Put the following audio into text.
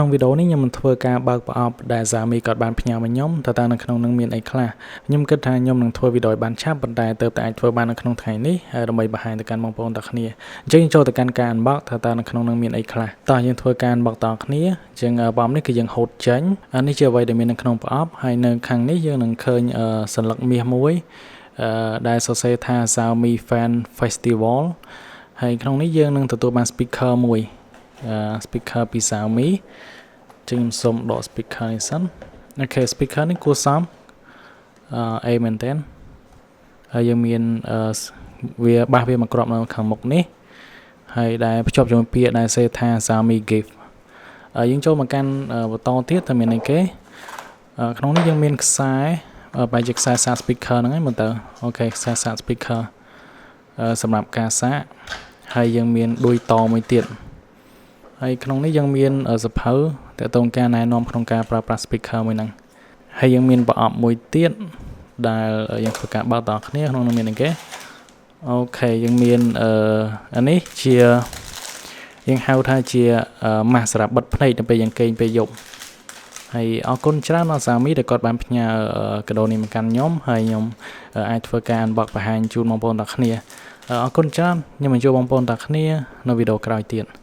ក្នុងវីដេអូនេះខ្ញុំនឹងធ្វើការបើកប្រអប់ដែល Xiaomi គាត់បានផ្ញើមកខ្ញុំតើតើនៅក្នុងនឹងមានអីខ្លះខ្ញុំគិតថាខ្ញុំនឹងធ្វើវីដេអូឲ្យបានឆាប់ប៉ុន្តែទើបតែអាចធ្វើបាននៅក្នុងថ្ងៃនេះហើយដើម្បីបង្ហាញទៅកាន់បងប្អូនទាំងគ្នាអញ្ចឹងចូលទៅកាន់ការ unbox តើនៅក្នុងនឹងមានអីខ្លះតោះយើងធ្វើការ unbox តគ្នាអញ្ចឹងប្រអប់នេះគឺយើងហូតចេញនេះជាអ្វីដែលមាននៅក្នុងប្រអប់ហើយនៅខាងនេះយើងនឹងឃើញសញ្ញាមាសមួយដែលសរសេរថា Xiaomi Fan Festival ហើយក្នុងនេះយើងនឹងទទួលបាន speaker មួយ speaker ពី Xiaomi ចឹងខ្ញុំសូមដក speaker នេះសិនអូខេ speaker នេះគួរសមអេមែនតើហើយយើងមានវាបាសវាមកគ្រាប់នៅខាងមុខនេះហើយដែលភ្ជាប់ជាមួយពាក្យដែលសេថា Xiaomi gift យើងចូលមកកាន់បន្តទៀតតែមានអីគេក្នុងនេះយើងមានខ្សែបែរជាខ្សែសាក speaker ហ្នឹងហើយមើលទៅអូខេខ្សែសាក speaker សម្រាប់ការសាកហើយយើងមានដួយតមួយទៀតហើយក្នុងនេះយើងមានសភៅតើតើការណែនាំក្នុងការប្រើប្រាស់ speaker មួយហ្នឹងហើយយើងមានប្រអប់មួយទៀតដែលយើងធ្វើការបើកតគ្នាក្នុងនោះមានអីគេអូខេយើងមានអានេះជាយើងហៅថាជាម៉ាស់សម្រាប់បិទភ្នែកទៅពេលយើងគេងពេលយប់ហើយអរគុណច្រើនដល់ Xiaomi ដែលគាត់បានផ្ញើកាដូនេះមកកាន់ខ្ញុំហើយខ្ញុំអាចធ្វើការ unbox បង្ហាញជូនបងប្អូនទាំងគ្នាអរគុណច្រើនខ្ញុំនឹងជួបបងប្អូនទាំងគ្នានៅវីដេអូក្រោយទៀត